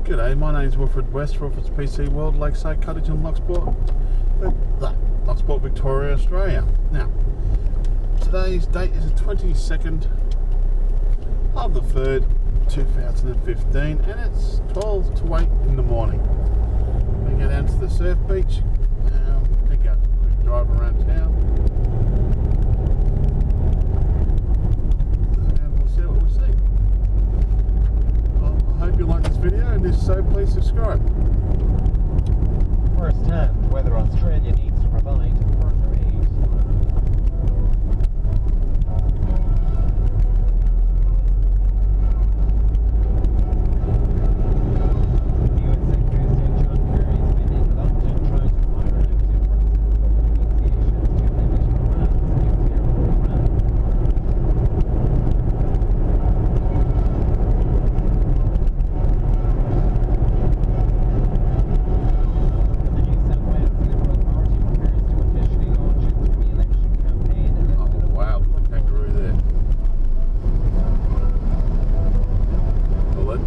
G'day, my name's Wilfred West, Wilfred's PC World, Lakeside Cottage and Loch Sport, Loch Sport, Victoria, Australia. Now, today's date is the 22nd of the 3rd, 2015, and it's 12 to 8 in the morning. We go down to the surf beach, take a quick drive around town, and we'll see what we see. I hope you like this video, and if so, please subscribe. First hand, whether Australia needs to provide further aid.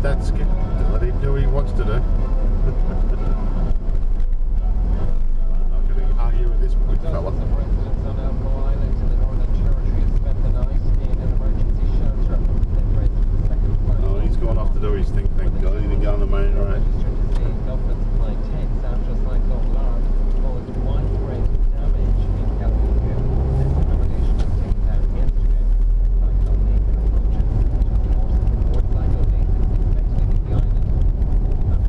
That's good. Let him do what he wants to do. I'm not going to argue with this big fella. Dozens of residents on Abode Island in the Northern Territory have spent the night in an emergency shelter. Oh, he's gone off to do his thing, thank God. He didn't go on the main road. Registered to say government supplied tents after a cyclone Loch caused widespread damage in California. This accommodation was taken down yesterday. Cyclone Nathan approaches. Just north of the port, Cyclone Nathan is expected to hit the island this afternoon.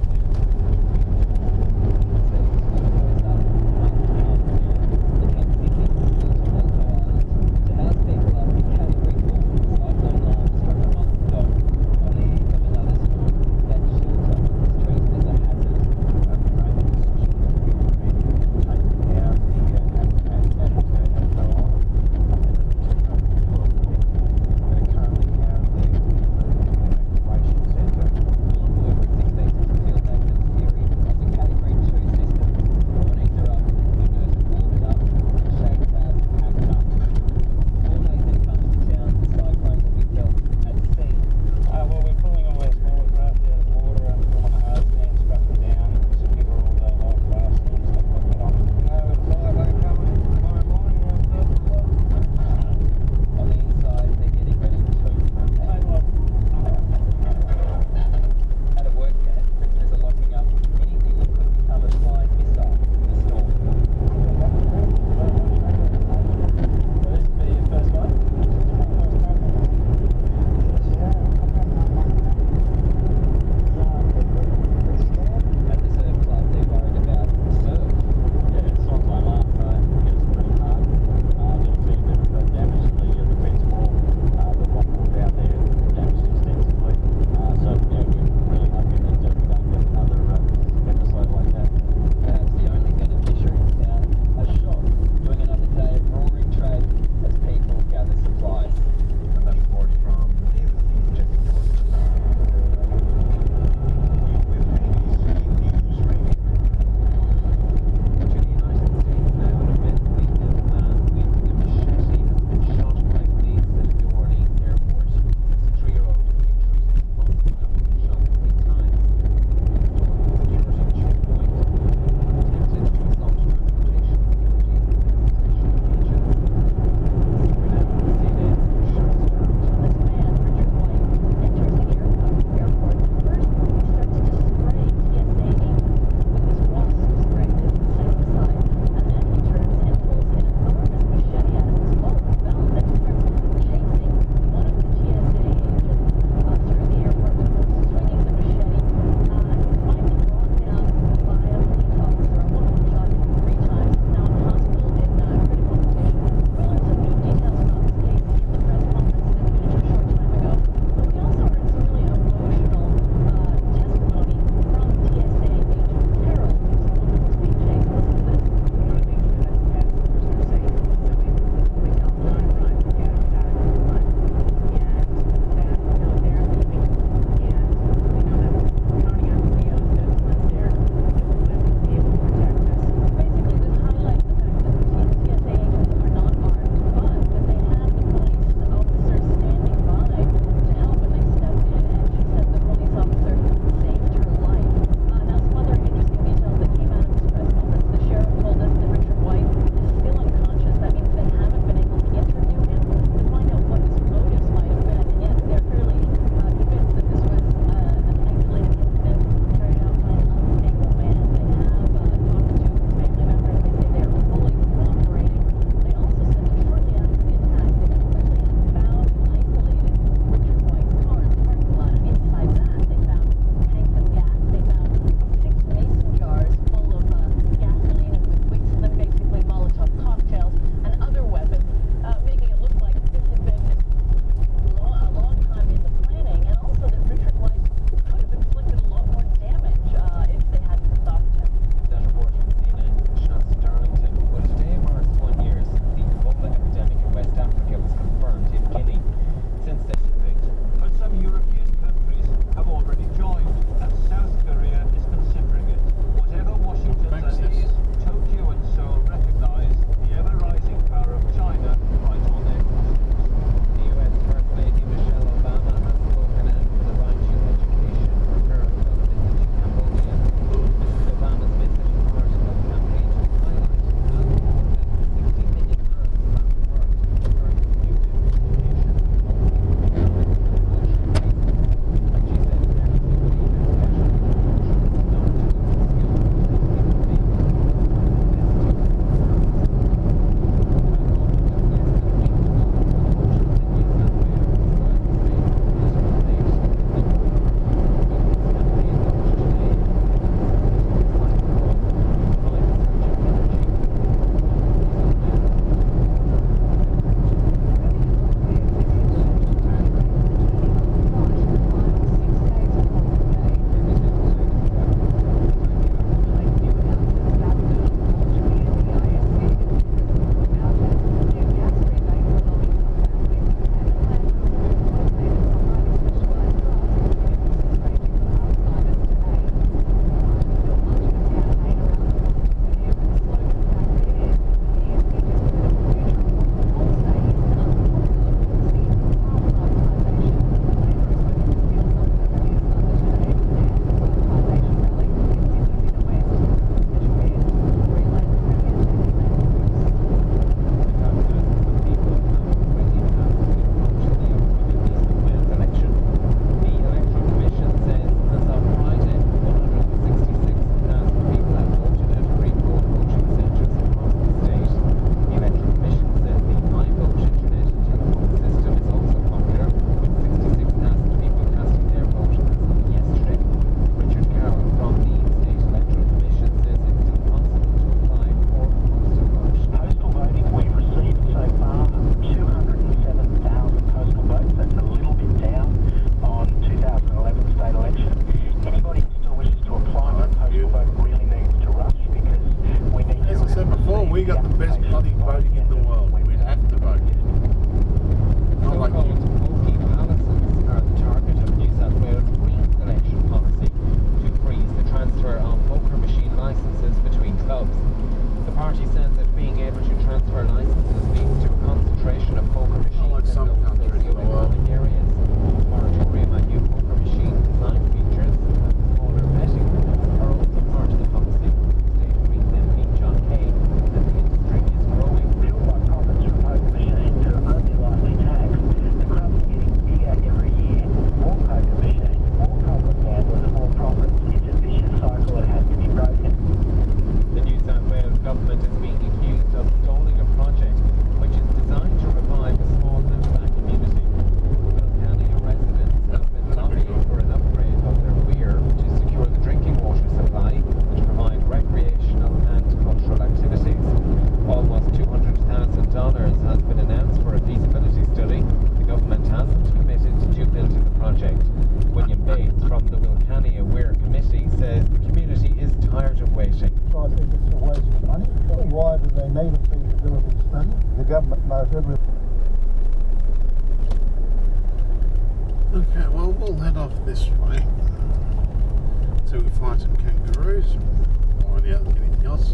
nice.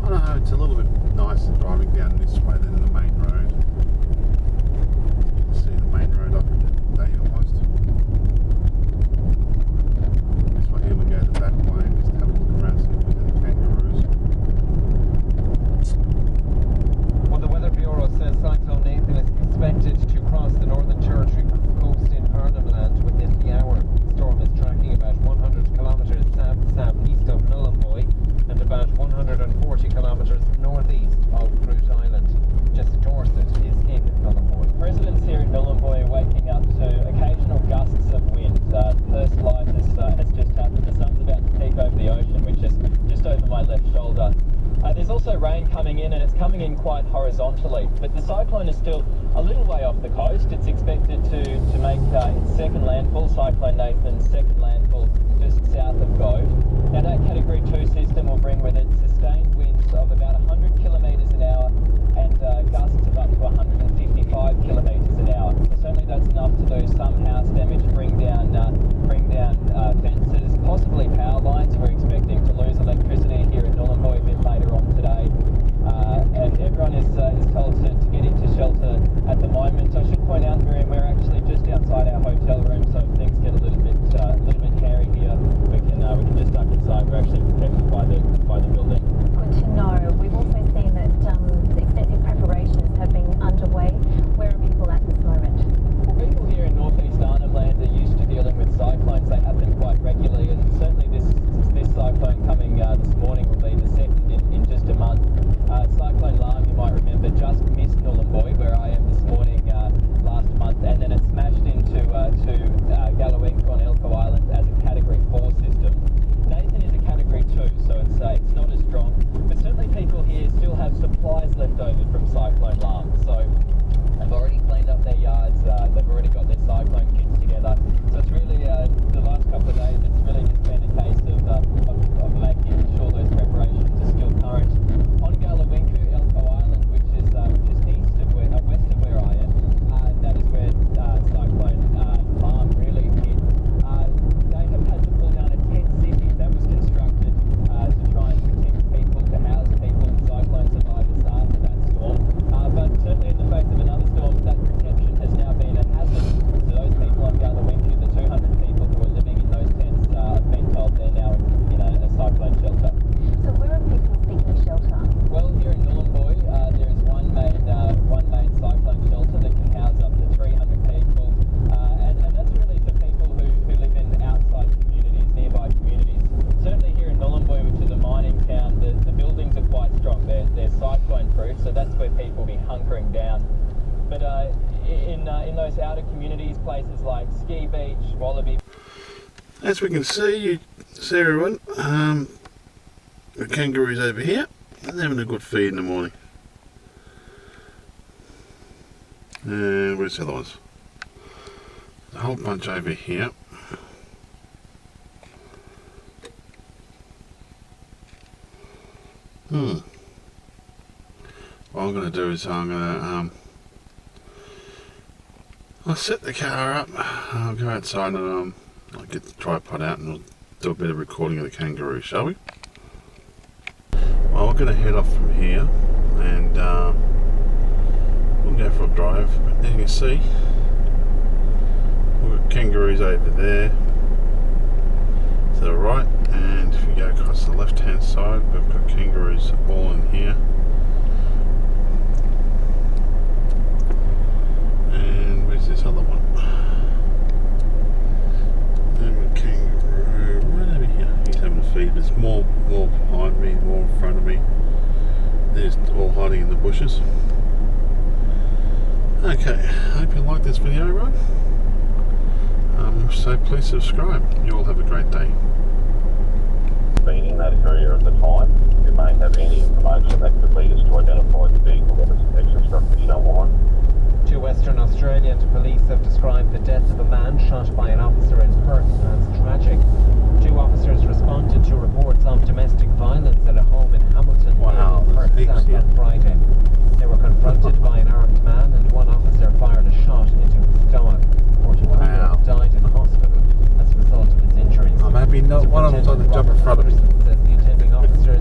I don't know, it's a little bit nicer driving down this way than the main road. See the main road up there almost. This way here we go the back way and just have a look around, see if there's any kangaroos. Well, the Weather Bureau says Cyclone Nathan is expected to cross the Northern Territory coast in Arnhem Land within the hour. The storm is tracking about 100 kilometres south-southeast of Nullumboy and about 140 kilometres northeast of Groote Island. Jessica Dorset is in Nullumboy. Residents here in Nullumboy are waking up to occasional gusts of wind. First light has just happened. The sun's about to peek over the ocean, which is just over my left shoulder. There's also rain coming in, and it's coming in quite horizontally. But the cyclone is still a little way off the coast. It's expected to make its second landfall, Cyclone Nathan's second landfall, just south of Gove. Now that Category 2 system will bring with it sustained winds of about 100 kilometres an hour and gusts of up to 155 kilometres an hour. So certainly that's enough to do some house damage, bring down fences, possibly power lines. We're expecting to lose electricity here in Nullumboy a bit later on today. And everyone is told to get into shelter at the moment. I should point out, Miriam, we're actually just outside our hotel room, so if things get a little bit hairy here, we can just duck inside. We're actually protected by the building. Good to know. We've also seen that extensive preparations have been underway. Where are people at this moment? Well, people here in northeast Arnhem Land are used to dealing with cyclones. They happen quite regularly, and certainly this cyclone coming this morning will be the second in just a month. Cyclone Lam, you might remember, just missed Nullumboy, where I am this morning last month, and then it smashed into Gallowingo on Elcho Island as a Category 4 system. Nathan is a Category 2, so it's not as strong, but certainly people here still have supplies left over from Cyclone Lam. So they've already cleaned up their yards, they've already got their cyclone kits together. So it's really, the last couple of days, it's really just been a case of making sure those preparations are still current. On Gallowingo, Elcho Island, which is west of where I am, that is where Cyclone Lam really hit. They have had to pull down a tent city that was constructed to try and protect people, to house people, cyclone survivors after that storm. But certainly in the face of another storm, that protection has now been a hazard to those people on Gallowingo. The 200 people who are living in those tents have been told they're now in a cyclone shelter. So where are people seeking shelter? Well, here in Nullumboy, there is one main cyclone shelter that can house up to 300 people, and that's really for people who live in outside communities, nearby communities. Certainly here in Nullumboy, which is a mining town, the buildings are quite strong. They're cyclone proof, so that's where people will be hunkering down. But in those outer communities, places like Ski Beach, Wallaby. As we can see everyone, the kangaroos over here, they're having a good feed in the morning. And where's the other ones? A whole bunch over here. What I'm going to do is I'll set the car up, I'll go outside and I'll get the tripod out and we'll do a bit of recording of the kangaroo, shall we? Well, we're going to head off from here and we'll go for a drive. But as you can see, we've got kangaroos over there to the right, and if you go across the left hand side, we've got kangaroos all in here. And where's this other one? And a kangaroo right over here. He's having a feed. There's more behind me, more in front of me. There's all hiding in the bushes. Okay, I hope you like this video, right? So please subscribe. You all have a great day. Been in that area at the time, you may have any information that could lead us to identify the vehicle that was extra structure shown on. Two Western Australian police have described the death of a man shot by an officer in Perth as tragic. Two officers responded to reports of domestic violence at a home in Hamilton, Wow, Perth South on Friday. They were confronted by an armed man, and one officer fired a shot into his stomach. 41-year-old died in hospital as a result of his injuries. I'm happy not one of them's on the jump in front of me. Says the attending officer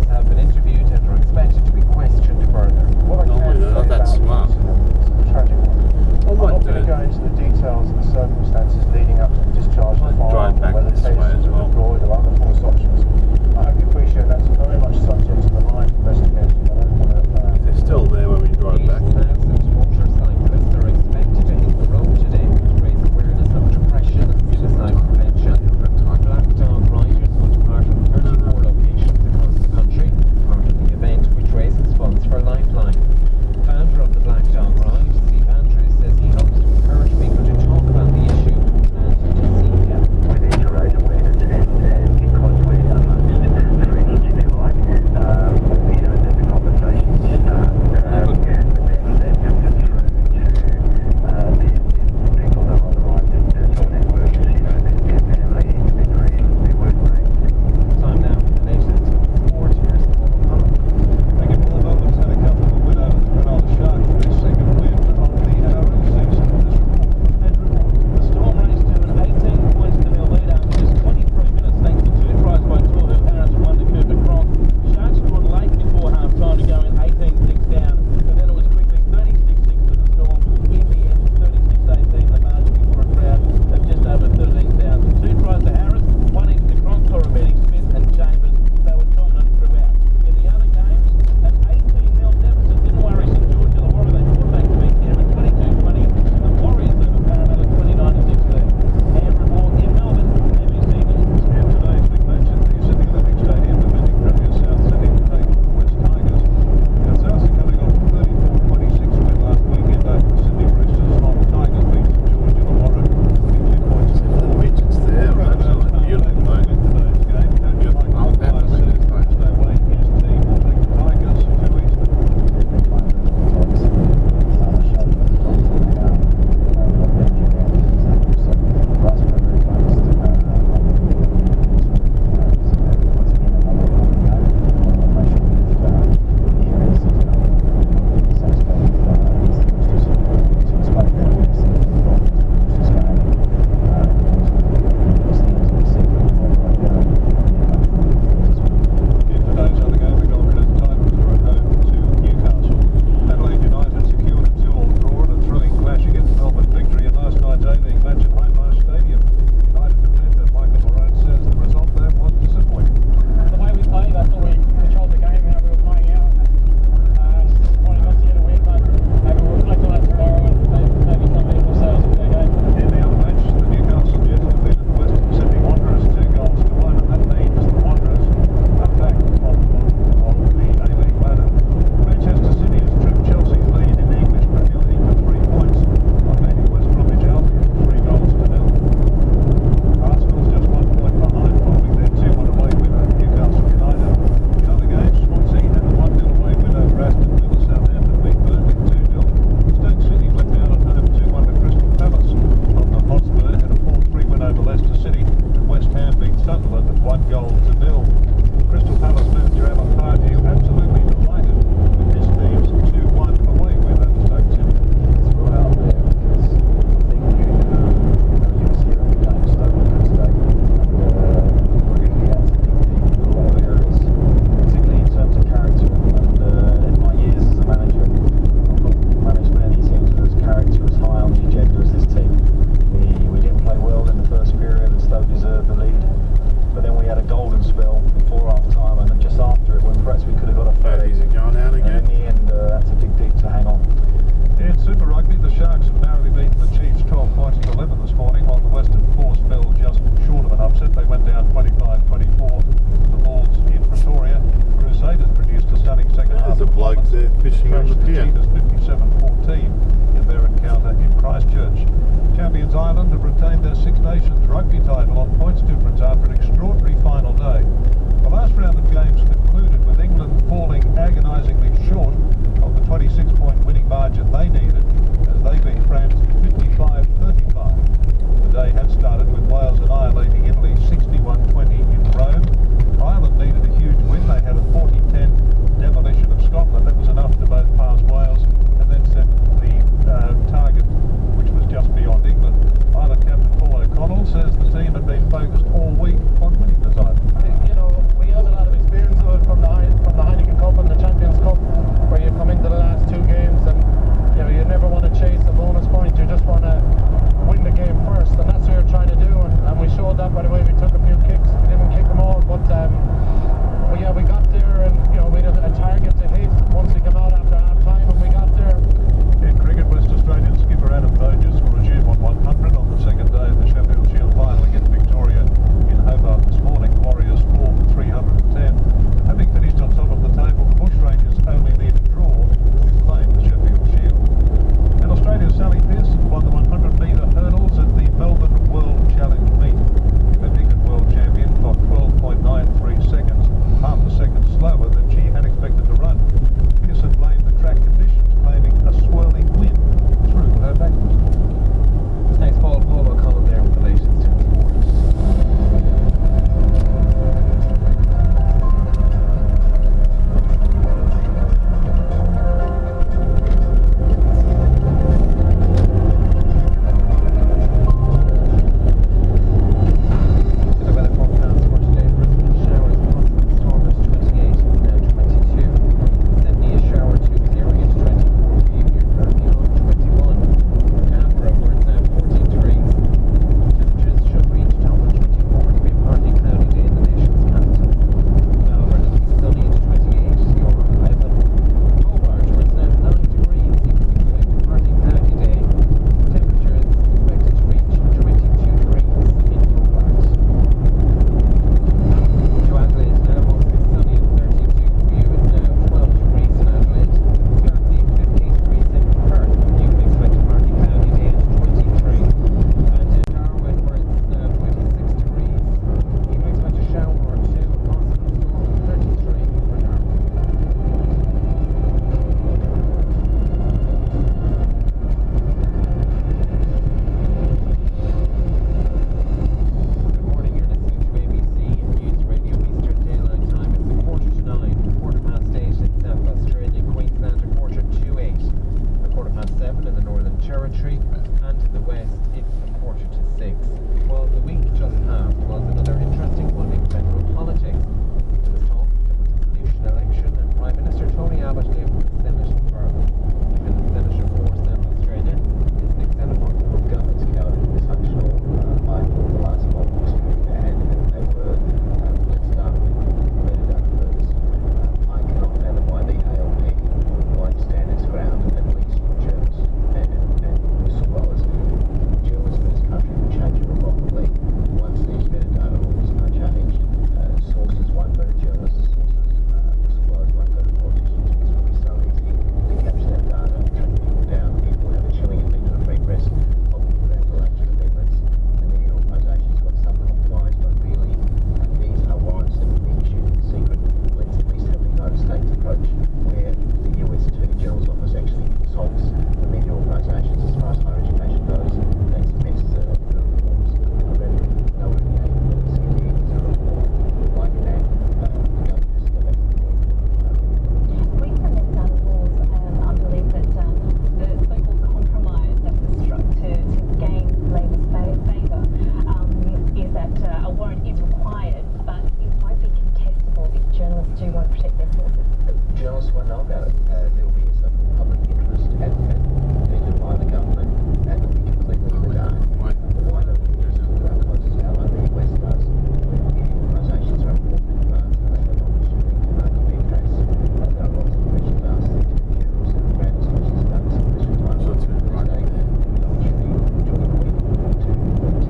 Journalists won't know about it. There will be a so-called public interest advocate defended by the government, and it will be completely in the dark. Why don't we just talk about closest ally, the West does, where the organisations are important in advance and they have an opportunity to argue their case. There are lots of questions asked to generals and grand sources about this question time. So today, the opportunity to join the week to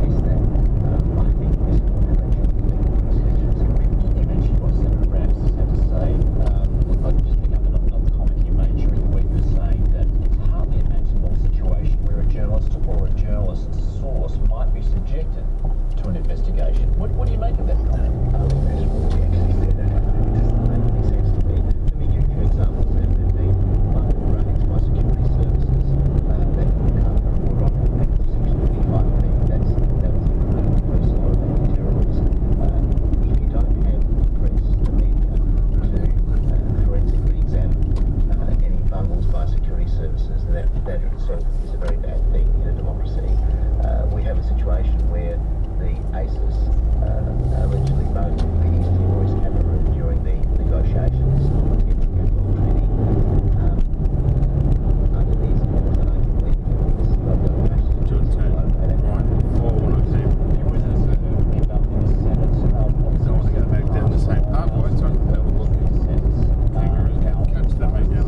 test that. I think this will have a You mentioned what Senator Ramsey had to say. Look, I just pick up on the comment you made during the week, was saying that it's hardly imaginable situation where a journalist or a journalist's source might be subjected to an investigation. What do you make of that comment? That's what we actually said that happened. It doesn't make any sense to me. Let me give you two examples that have been funded ratings by security services that would cover a order on that section 25B. That was including the press or terrorists. If you don't have the press, the media, to forensically examine any bungles by security services, that itself is a very bad thing in a democracy. We have a situation where the ACES allegedly mounted the East Timorese camera during the negotiations on the 10th Capital Treaty. Under these cameras, I don't believe this level of There was a conduct in the Senate. Don't want to go back down the same pathway, so they were looking. Kangaroos can catch them again.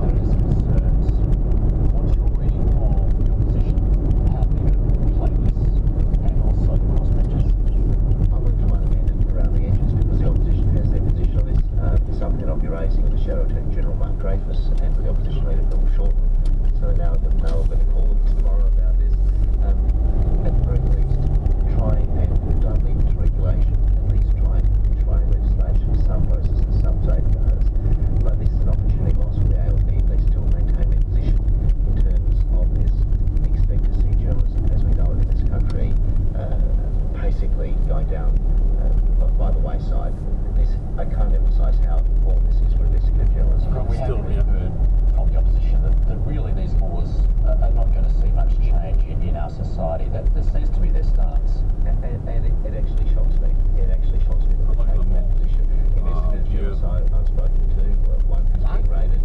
What's your reading of the opposition? How they're going to play this, and also crossbenches? I won't try and amend it around the edges because the opposition has their position on this. It's something I'll be raising with the Shadow Attorney General Mark Dreyfus and with the opposition leader Bill Shorten. So now I'm going to call them tomorrow about this. At the very least, try and don't leave it to regulation. At least try and try legislation for some processes, some safeguards. But this is an opportunity lost for the ALP if they still maintain their position in terms of this. We expect to see journalism as we know it in this country basically going down by the wayside. I can't emphasise how important this is for investigative journalism. But we haven't really heard from the opposition that really these laws are not going to see much change in our society. That seems to be their stance. And it actually shocks me. It actually shocks me that we're taking that position. Investigative journalists I've spoken to, one who's been raided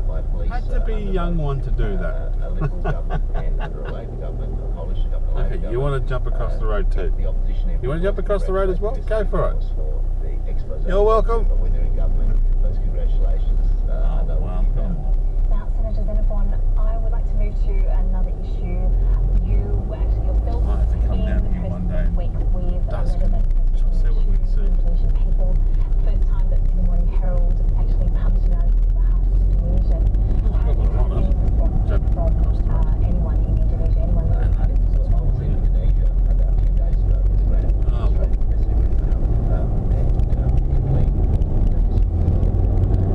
by police. Had to be a young one to do that. A Liberal government and under a Labor government, a coalition government. Okay, you want to jump across the road too? The opposition. You want to jump across the road as well? Go for it. For the expose. You're welcome. But when they're in government, those congratulations. I know what you've done. Now, Senator Xenophon, I would like to move to another issue. You actually yourself I have to come down in here the one press day this week with a dusk letter that was and see what we can see. to Indonesian people. First time that the Morning Herald actually published an article on behalf of Indonesia. How do you have any response from anyone in Indonesia, anyone that I was in Indonesia about 10 days ago with Grant, straight to the message, and complete.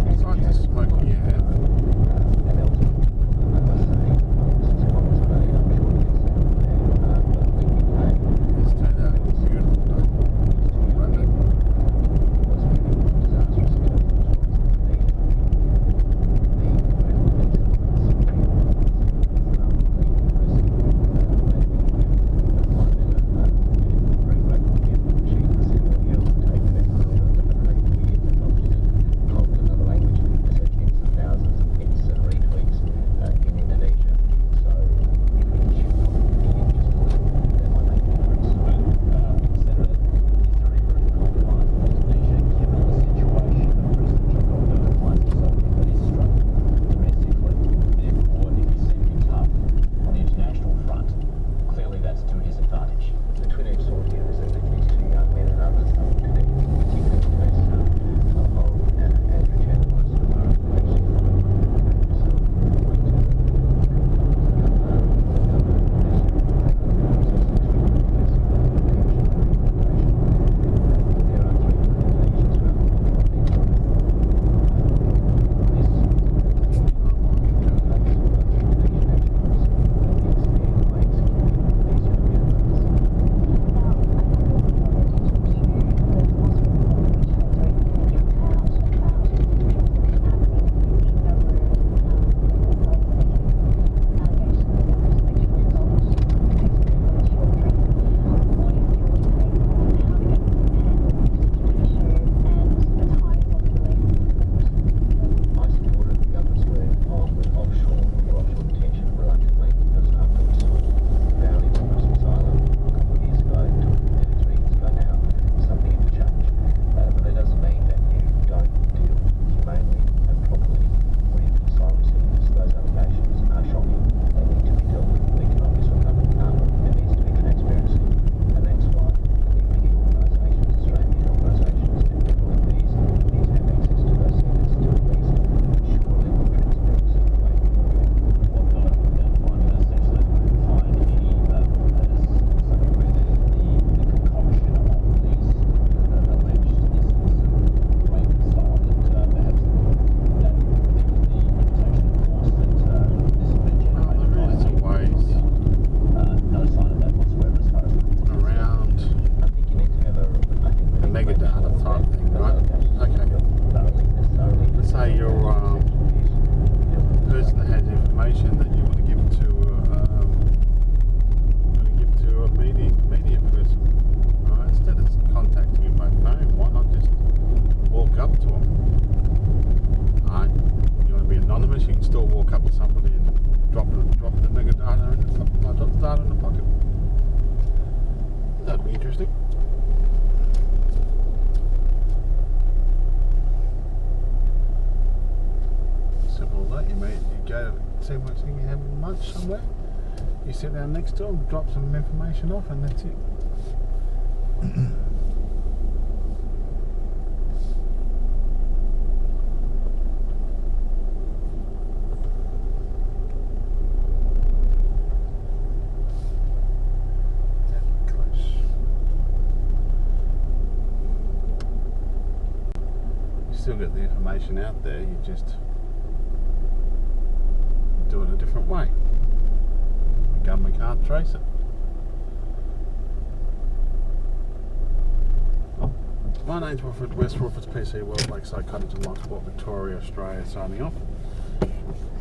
It's like just smoking your head. And also, I must say, since comments made, I'm sure it's and but we pay. Let's do that. Beautiful. somebody and drop the mega data in the pocket. That'd be interesting. Simple as that. You go to see what's in, you have lunch somewhere. You sit down next to them, drop some information off, and that's it. Still get the information out there, you just do it a different way. Again, we can't trace it. My name's Wilfred, West Wilfred's PC World, Lakeside Cottage and Loch Sport, Victoria, Australia, signing off.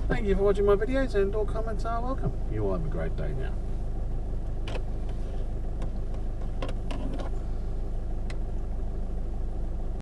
Thank you for watching my videos, and all comments are welcome. You all have a great day now.